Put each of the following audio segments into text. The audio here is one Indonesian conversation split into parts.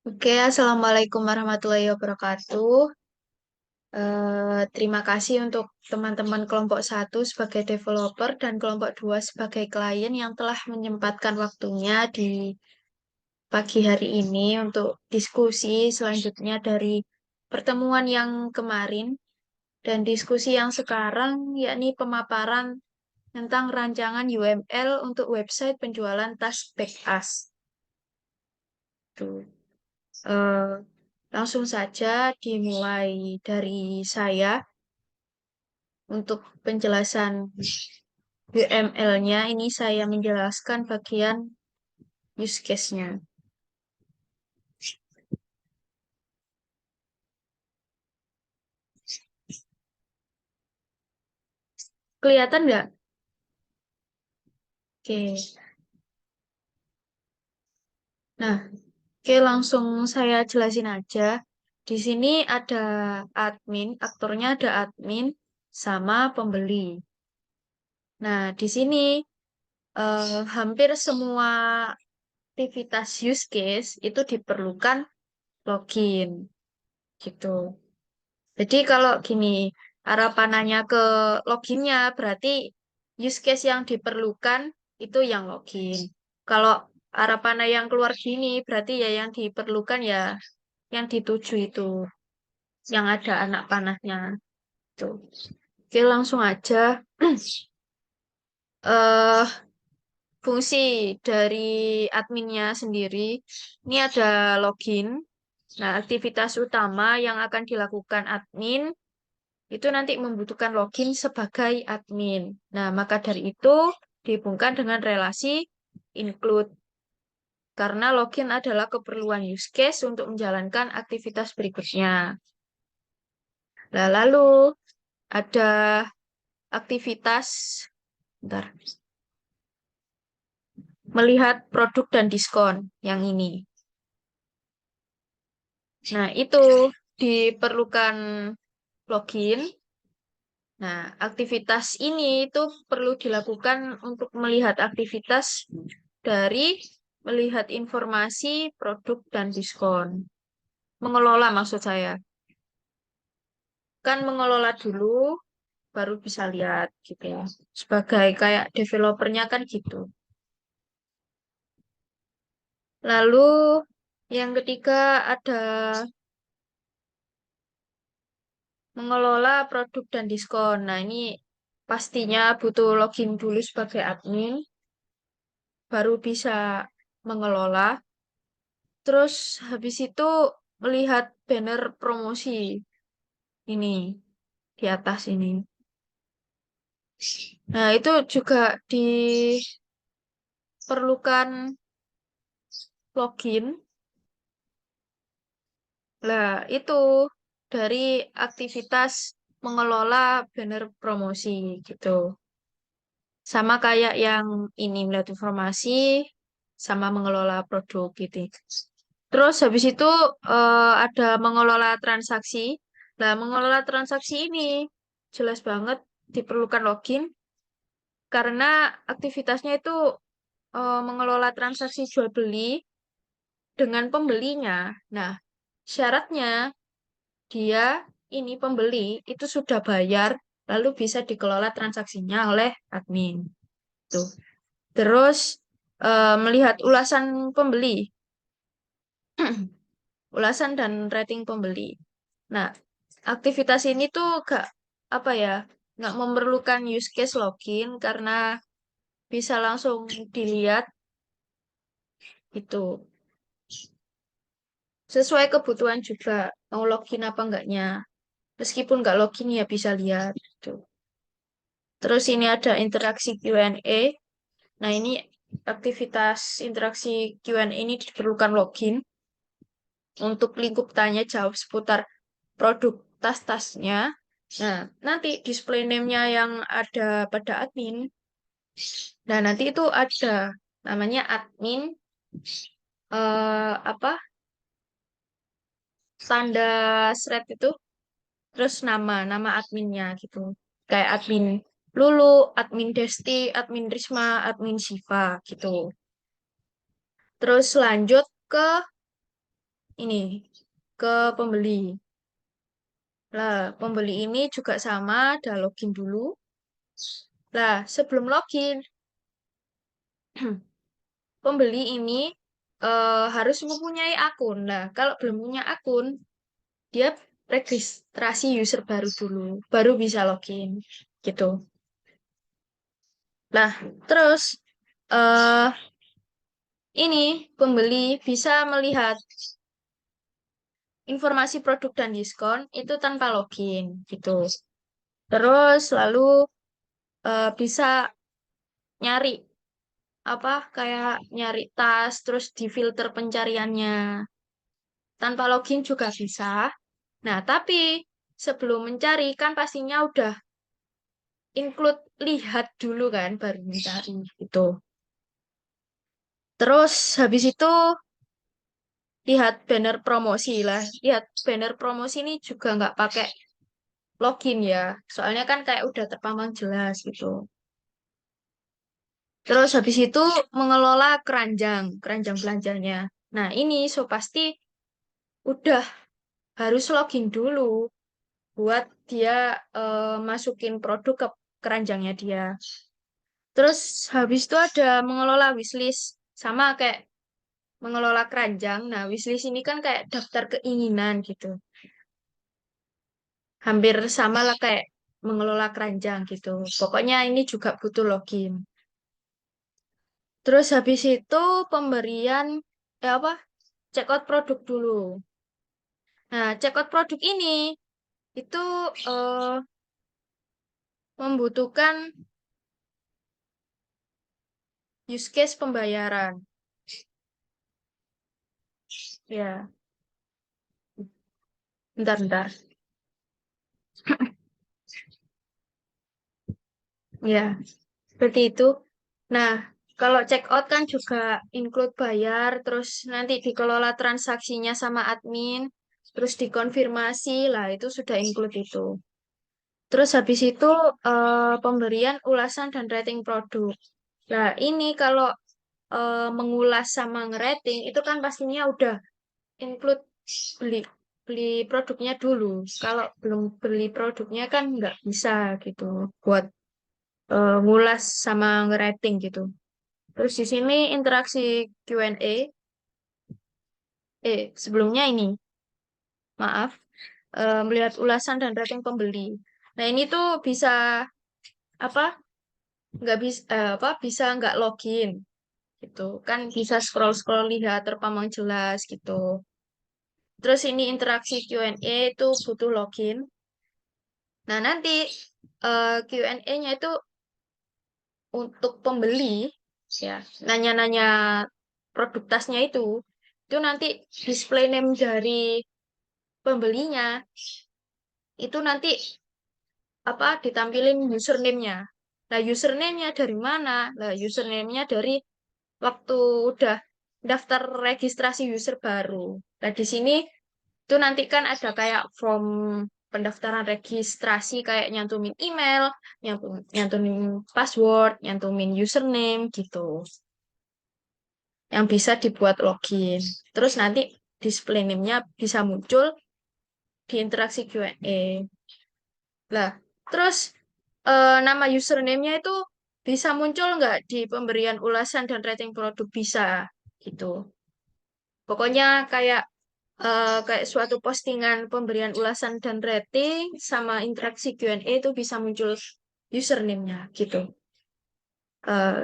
Oke, Assalamualaikum warahmatullahi wabarakatuh. Terima kasih untuk teman-teman kelompok satu sebagai developer dan kelompok 2 sebagai klien yang telah menyempatkan waktunya di pagi hari ini untuk diskusi selanjutnya dari pertemuan yang kemarin dan diskusi yang sekarang, yakni pemaparan tentang rancangan UML untuk website penjualan tas Back Us. Tuh. Eh, Langsung saja dimulai dari saya untuk penjelasan UML-nya. Ini saya menjelaskan bagian use case-nya. Kelihatan nggak? Oke. Nah, oke langsung saya jelasin aja. Di sini ada admin, aktornya ada admin sama pembeli. Nah, di sini hampir semua aktivitas use case itu diperlukan login gitu. Jadi kalau gini, arah panahnya ke loginnya berarti use case yang diperlukan itu yang login. Kalau arah panah yang keluar gini berarti ya yang diperlukan ya yang dituju itu, yang ada anak panahnya tuh. Oke, langsung aja. eh Fungsi dari adminnya sendiri ini ada login. Nah, aktivitas utama yang akan dilakukan admin itu nanti membutuhkan login sebagai admin. Nah, maka dari itu dihubungkan dengan relasi include karena login adalah keperluan use case untuk menjalankan aktivitas berikutnya. Nah, lalu ada aktivitas bentar, melihat produk dan diskon yang ini. Nah, itu diperlukan login. Nah, aktivitas ini itu perlu dilakukan untuk melihat aktivitas dari melihat informasi produk dan diskon. Mengelola maksud saya. Kan mengelola dulu, baru bisa lihat gitu ya. Sebagai kayak developernya kan gitu. Lalu yang ketiga ada mengelola produk dan diskon. Nah, ini pastinya butuh login dulu sebagai admin, baru bisa mengelola. Terus habis itu melihat banner promosi ini di atas ini. Nah, itu juga diperlukan login. Lah, itu dari aktivitas mengelola banner promosi gitu. Sama kayak yang ini melihat informasi sama mengelola produk gitu. Terus habis itu ada mengelola transaksi. Nah, mengelola transaksi ini jelas banget diperlukan login karena aktivitasnya itu mengelola transaksi jual beli dengan pembelinya. Nah, syaratnya dia ini pembeli itu sudah bayar lalu bisa dikelola transaksinya oleh admin. Tuh. Terus melihat ulasan pembeli, ulasan dan rating pembeli. Nah, aktivitas ini tuh gak apa ya, nggak memerlukan use case login karena bisa langsung dilihat itu sesuai kebutuhan juga mau login apa enggaknya. Meskipun nggak login ya bisa lihat gitu. Terus ini ada interaksi Q&A. Nah, ini aktivitas interaksi Q&A ini diperlukan login untuk lingkup tanya jawab seputar produk tas-tasnya. Nah, nanti display name-nya yang ada pada admin. Nah, nanti itu ada namanya admin apa? Tanda thread itu terus nama adminnya gitu. Kayak admin Lulu, admin Desti, admin Risma, admin Siva gitu. Terus lanjut ke ini ke pembeli. Lah, pembeli ini juga sama, ada login dulu. Lah, sebelum login, pembeli ini harus mempunyai akun. Nah, kalau belum punya akun, dia registrasi user baru dulu, baru bisa login, gitu. Nah, terus eh ini pembeli bisa melihat informasi produk dan diskon itu tanpa login, gitu. Terus lalu bisa nyari apa kayak nyari tas, terus di filter pencariannya tanpa login juga bisa. Nah, tapi sebelum mencari kan pastinya udah include lihat dulu kan baru mencari gitu. Terus habis itu lihat banner promosi lah. Lihat banner promosi ini juga nggak pakai login ya. Soalnya kan kayak udah terpampang jelas gitu. Terus habis itu mengelola keranjang belanjanya. Nah, ini so pasti udah harus login dulu buat dia masukin produk ke keranjangnya dia. Terus habis itu ada mengelola wishlist sama kayak mengelola keranjang. Nah, wishlist ini kan kayak daftar keinginan gitu. Hampir sama lah kayak mengelola keranjang gitu. Pokoknya ini juga butuh login. Terus habis itu pemberian apa? Check out produk dulu. Nah, check out produk ini itu eh, membutuhkan use case pembayaran. Ya, bentar-bentar. Ya, seperti itu. Nah, kalau check out kan juga include bayar, terus nanti dikelola transaksinya sama admin, terus dikonfirmasi, lah itu sudah include itu. Terus habis itu pemberian ulasan dan rating produk. Nah, ini kalau mengulas sama ngerating itu kan pastinya udah include beli beli produknya dulu. Kalau belum beli produknya kan nggak bisa gitu buat ngulas sama ngerating gitu. Terus di sini interaksi Q&A. Sebelumnya ini, maaf, melihat ulasan dan rating pembeli. Nah, ini tuh bisa apa? Nggak bisa apa? Bisa nggak login gitu. Kan bisa scroll-scroll lihat terpampang jelas gitu. Terus ini interaksi Q&A itu butuh login. Nah, nanti Q&A-nya itu untuk pembeli ya, nanya-nanya produk tasnya itu nanti display name dari pembelinya itu nanti apa ditampilin username-nya. Nah, username-nya dari mana? Nah, username-nya dari waktu udah daftar registrasi user baru. Nah, di sini itu nanti kan ada kayak form pendaftaran registrasi kayak nyantumin email, nyantumin password, nyantumin username gitu. Yang bisa dibuat login. Terus nanti display name-nya bisa muncul di interaksi Q&A. Lah, terus nama username-nya itu bisa muncul nggak di pemberian ulasan dan rating produk bisa gitu. Pokoknya kayak suatu postingan pemberian ulasan dan rating sama interaksi Q&A itu bisa muncul username-nya gitu.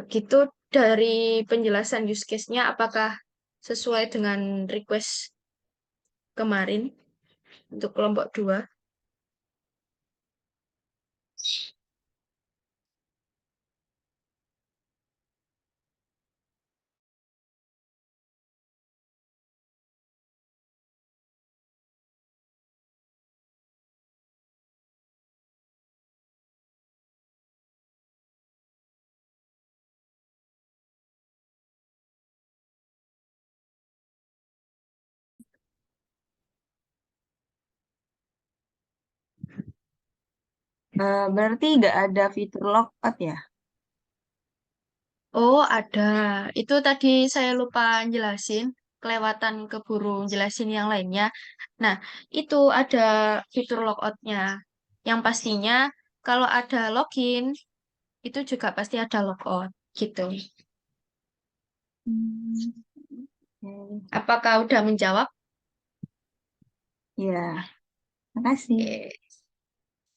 Gitu dari penjelasan use case-nya apakah sesuai dengan request kemarin untuk kelompok 2? Berarti nggak ada fitur logout ya? Oh, ada. Itu tadi saya lupa jelasin. kelewatan keburu jelasin yang lainnya. Nah, itu ada fitur logoutnya. Yang pastinya kalau ada login, itu juga pasti ada logout gitu. Hmm, oke. Apakah udah menjawab? Ya, makasih. Oke,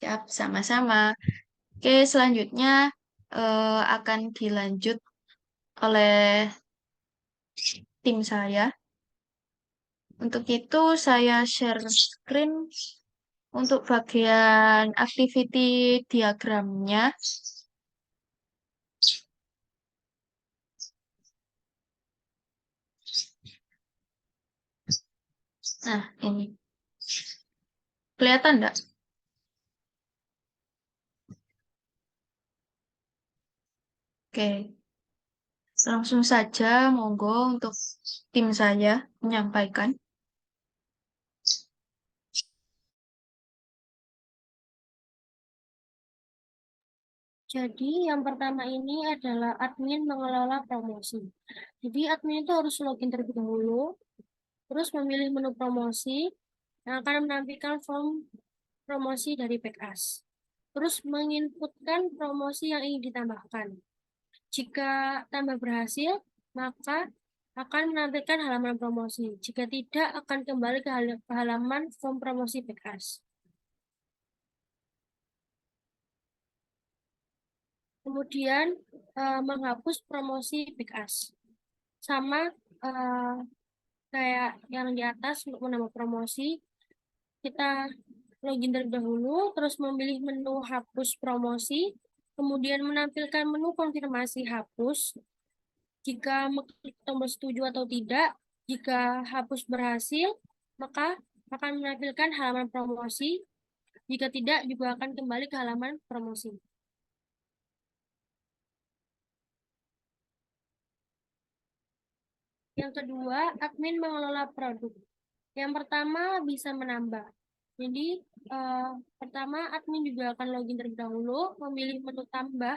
siap, sama-sama. Oke, selanjutnya akan dilanjut oleh tim saya. Untuk itu saya share screen untuk bagian activity diagramnya. Nah, ini. Kelihatan enggak? Oke, langsung saja monggo untuk tim saya menyampaikan. Jadi yang pertama ini adalah admin mengelola promosi. Jadi admin itu harus login terlebih dahulu, terus memilih menu promosi yang akan menampilkan form promosi dari Pekас. Terus menginputkan promosi yang ingin ditambahkan. Jika tambah berhasil, maka akan menampilkan halaman promosi. Jika tidak, akan kembali ke halaman form promosi Pekas. Kemudian menghapus promosi Pekas. Sama kayak yang di atas untuk menambah promosi, kita login terlebih dahulu, terus memilih menu hapus promosi, kemudian menampilkan menu konfirmasi hapus. Jika mengklik tombol setuju atau tidak, jika hapus berhasil, maka akan menampilkan halaman promosi. Jika tidak, juga akan kembali ke halaman promosi. Yang kedua, admin mengelola produk. Yang pertama, bisa menambah. Jadi, pertama, admin juga akan login terlebih dahulu, memilih menu tambah,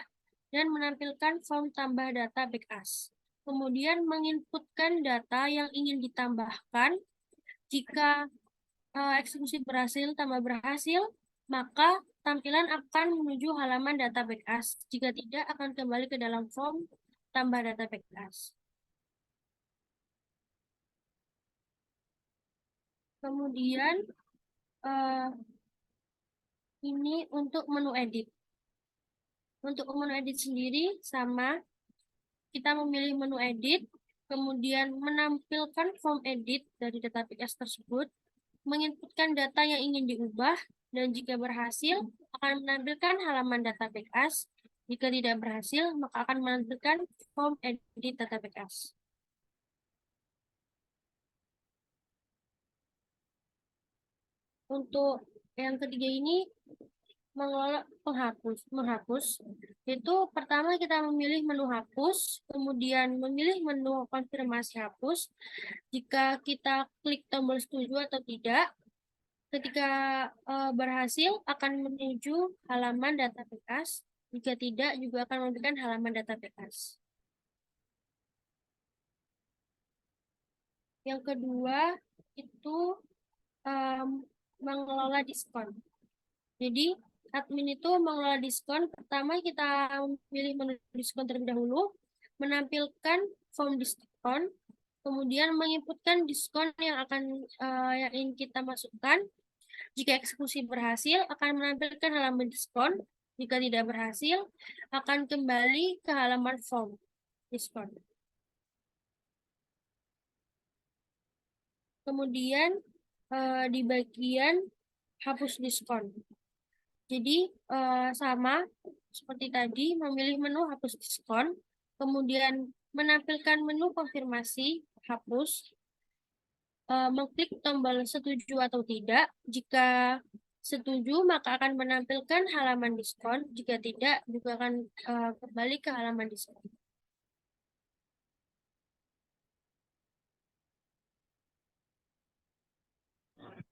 dan menampilkan form tambah data Pekas. Kemudian menginputkan data yang ingin ditambahkan. Jika eksekusi berhasil tambah berhasil, maka tampilan akan menuju halaman data Pekas. Jika tidak, akan kembali ke dalam form tambah data Pekas. Kemudian ini untuk menu edit. Untuk menu edit sendiri sama, kita memilih menu edit, kemudian menampilkan form edit dari data PKS tersebut, menginputkan data yang ingin diubah, dan jika berhasil akan menampilkan halaman data PKS. Jika tidak berhasil, maka akan menampilkan form edit data PKS. Untuk yang ketiga ini mengelola menghapus itu pertama kita memilih menu hapus, kemudian memilih menu konfirmasi hapus. Jika kita klik tombol setuju atau tidak, ketika berhasil akan menuju halaman data Pekas. Jika tidak, juga akan memberikan halaman data Pekas. Yang kedua itu mengelola diskon. Jadi admin itu mengelola diskon. Pertama kita memilih menu diskon terlebih dahulu, menampilkan form diskon, kemudian menginputkan diskon yang ingin kita masukkan. Jika eksekusi berhasil, akan menampilkan halaman diskon. Jika tidak berhasil, akan kembali ke halaman form diskon. Kemudian di bagian hapus diskon. Jadi sama seperti tadi, memilih menu hapus diskon, kemudian menampilkan menu konfirmasi hapus, mengklik tombol setuju atau tidak. Jika setuju, maka akan menampilkan halaman diskon. Jika tidak, juga akan kembali ke halaman diskon.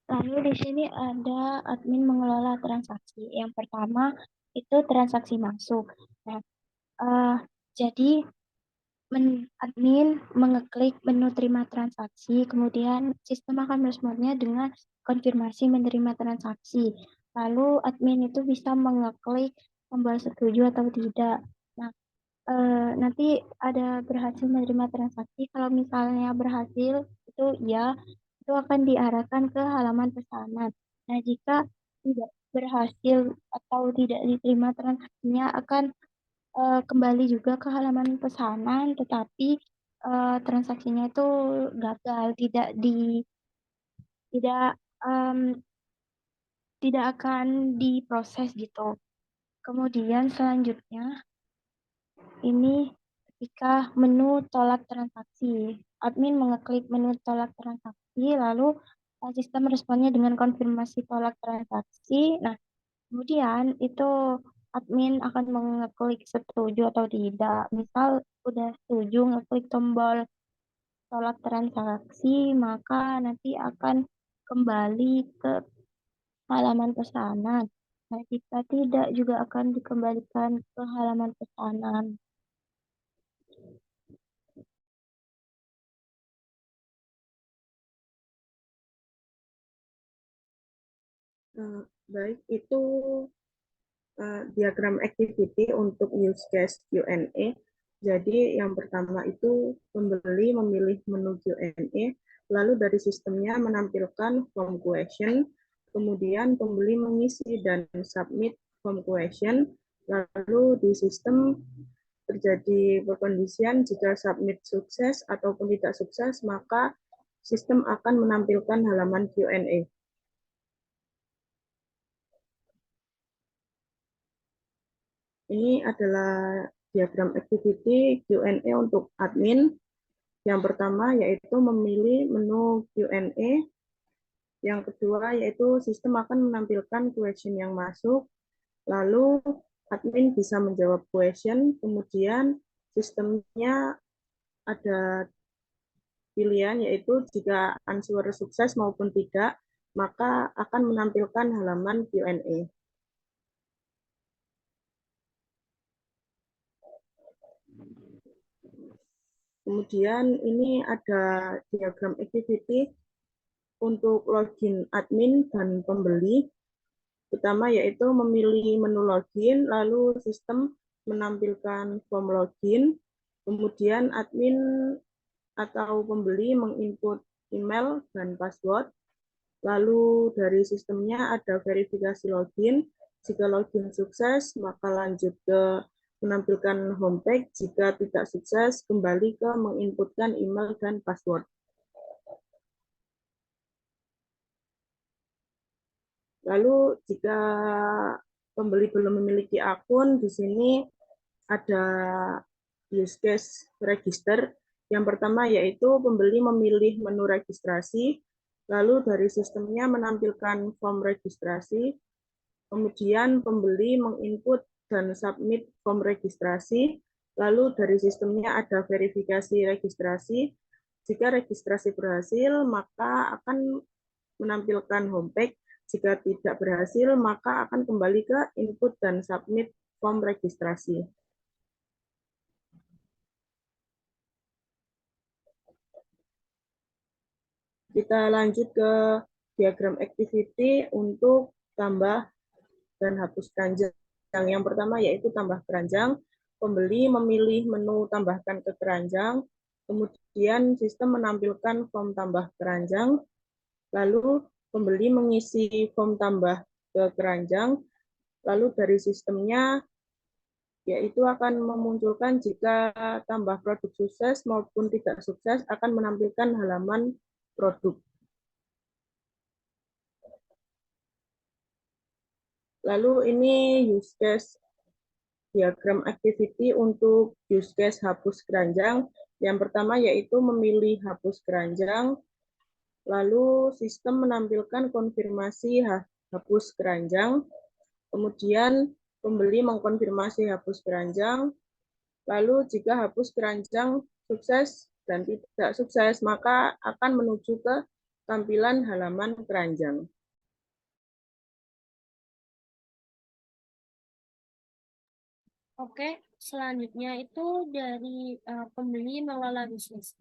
Lalu di sini ada admin mengelola transaksi. Yang pertama itu transaksi masuk. Nah, jadi admin mengeklik menu terima transaksi, kemudian sistem akan meresponnya dengan konfirmasi menerima transaksi. Lalu admin itu bisa mengeklik tombol setuju atau tidak. Nah, nanti ada berhasil menerima transaksi. Kalau misalnya berhasil, itu ya, itu akan diarahkan ke halaman pesanan. Nah, jika tidak berhasil atau tidak diterima transaksinya akan kembali juga ke halaman pesanan, tetapi transaksinya itu gagal, tidak tidak akan diproses gitu. Kemudian selanjutnya ini ketika menu tolak transaksi, admin mengeklik menu tolak transaksi, lalu sistem responnya dengan konfirmasi tolak transaksi. Nah, kemudian itu admin akan mengeklik setuju atau tidak. Misal udah setuju ngeklik tombol tolak transaksi, maka nanti akan kembali ke halaman pesanan. Nah, jika tidak juga akan dikembalikan ke halaman pesanan. Baik, itu diagram activity untuk use case Q&A. Jadi yang pertama itu pembeli memilih menu Q&A, lalu dari sistemnya menampilkan form question, kemudian pembeli mengisi dan submit form question, lalu di sistem terjadi perkondisian jika submit sukses ataupun tidak sukses, maka sistem akan menampilkan halaman Q&A. Ini adalah diagram activity Q&A untuk admin. Yang pertama yaitu memilih menu Q&A. Yang kedua yaitu sistem akan menampilkan question yang masuk. Lalu admin bisa menjawab question. Kemudian sistemnya ada pilihan yaitu jika answer sukses maupun tidak, maka akan menampilkan halaman Q&A. Kemudian ini ada diagram activity untuk login admin dan pembeli. Pertama yaitu memilih menu login, lalu sistem menampilkan form login, kemudian admin atau pembeli menginput email dan password, lalu dari sistemnya ada verifikasi login. Jika login sukses, maka lanjut ke menampilkan homepage. Jika tidak sukses, kembali ke menginputkan email dan password. Lalu jika pembeli belum memiliki akun, di sini ada use case register. Yang pertama yaitu pembeli memilih menu registrasi, lalu dari sistemnya menampilkan form registrasi, kemudian pembeli menginput dan submit form registrasi, lalu dari sistemnya ada verifikasi registrasi. Jika registrasi berhasil, maka akan menampilkan homepage. Jika tidak berhasil, maka akan kembali ke input dan submit form registrasi. Kita lanjut ke diagram activity untuk tambah dan hapus keranjang. Yang pertama yaitu tambah keranjang. Pembeli memilih menu tambahkan ke keranjang, kemudian sistem menampilkan form tambah keranjang, lalu pembeli mengisi form tambah ke keranjang, lalu dari sistemnya yaitu akan memunculkan jika tambah produk sukses maupun tidak sukses akan menampilkan halaman produk. Lalu ini use case diagram activity untuk use case hapus keranjang. Yang pertama yaitu memilih hapus keranjang, lalu sistem menampilkan konfirmasi hapus keranjang, kemudian pembeli mengkonfirmasi hapus keranjang, lalu jika hapus keranjang sukses dan tidak sukses, maka akan menuju ke tampilan halaman keranjang. Oke, selanjutnya itu dari pembeli mengelola bisnis.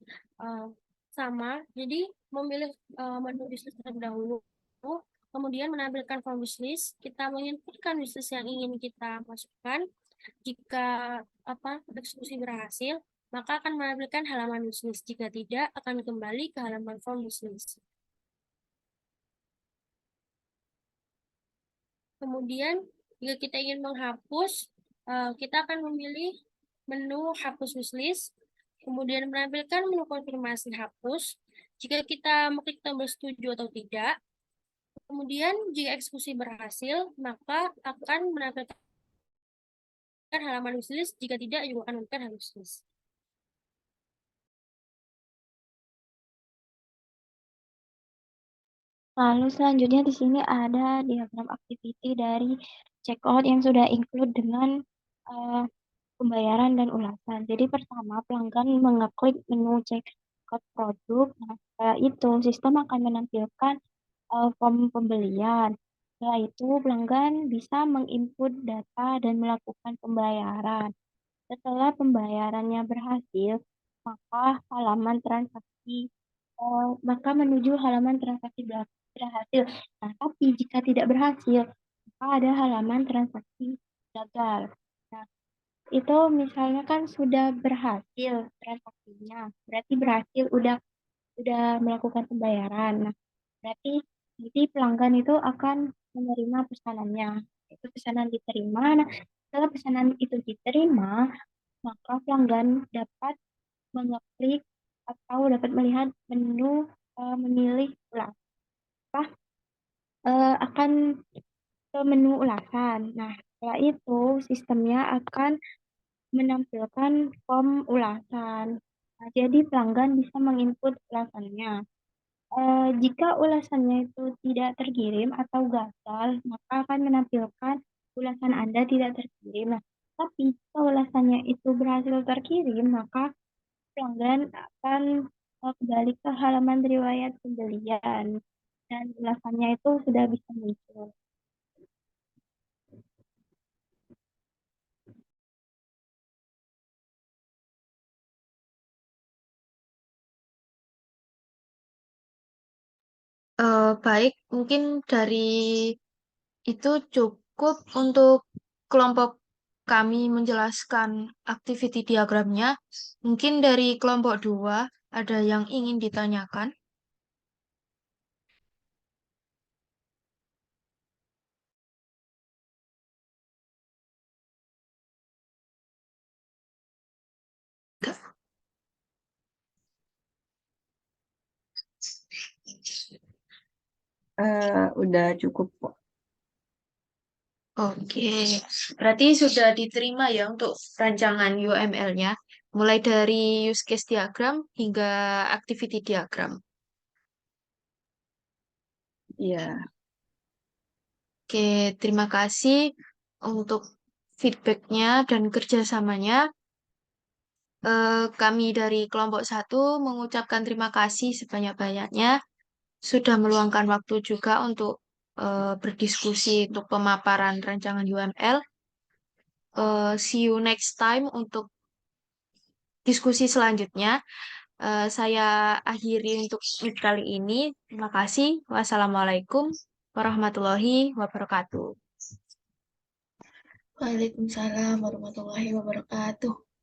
Sama, jadi memilih menu bisnis terlebih dahulu, kemudian menampilkan form bisnis, kita menginputkan bisnis yang ingin kita masukkan. Jika eksekusi berhasil, maka akan menampilkan halaman bisnis. Jika tidak, akan kembali ke halaman form bisnis. Kemudian, jika kita ingin menghapus, kita akan memilih menu hapus wishlist, kemudian menampilkan menu konfirmasi hapus. Jika kita mengklik tombol setuju atau tidak, kemudian jika eksekusi berhasil, maka akan menampilkan halaman wishlist. Jika tidak, juga akan menampilkan halaman wishlist. Lalu selanjutnya di sini ada diagram activity dari checkout yang sudah include dengan pembayaran dan ulasan. Jadi pertama pelanggan mengeklik menu checkout produk. Nah, setelah itu sistem akan menampilkan form pembelian. Setelah itu pelanggan bisa menginput data dan melakukan pembayaran. Setelah pembayarannya berhasil, maka halaman transaksi maka menuju halaman transaksi berhasil. Nah, tapi jika tidak berhasil, maka ada halaman transaksi gagal. Nah, itu misalnya kan sudah berhasil transaksinya, berarti berhasil udah melakukan pembayaran. Nah, berarti jadi pelanggan itu akan menerima pesanannya. Itu pesanan diterima. Nah, setelah pesanan itu diterima, maka pelanggan dapat mengeklik atau dapat melihat menu memilih ulang. Akan ke menu ulasan. Nah, setelah itu sistemnya akan menampilkan form ulasan. Nah, jadi pelanggan bisa menginput ulasannya. Jika ulasannya itu tidak terkirim atau gagal, maka akan menampilkan ulasan Anda tidak terkirim. Nah, tapi jika ulasannya itu berhasil terkirim, maka pelanggan akan kembali ke halaman riwayat pembelian dan ulasannya itu sudah bisa muncul. Baik, mungkin dari itu cukup untuk kelompok kami menjelaskan activity diagramnya. Mungkin dari kelompok 2 ada yang ingin ditanyakan. Udah cukup kok. Oke, berarti sudah diterima ya untuk rancangan UML-nya, mulai dari use case diagram hingga activity diagram. Iya. Oke, terima kasih untuk feedback-nya dan kerjasamanya. Kami dari kelompok 1 mengucapkan terima kasih sebanyak-banyaknya sudah meluangkan waktu juga untuk berdiskusi untuk pemaparan rancangan UML. See you next time untuk diskusi selanjutnya. Saya akhiri untuk meet kali ini. Terima kasih. Wassalamualaikum warahmatullahi wabarakatuh. Waalaikumsalam warahmatullahi wabarakatuh.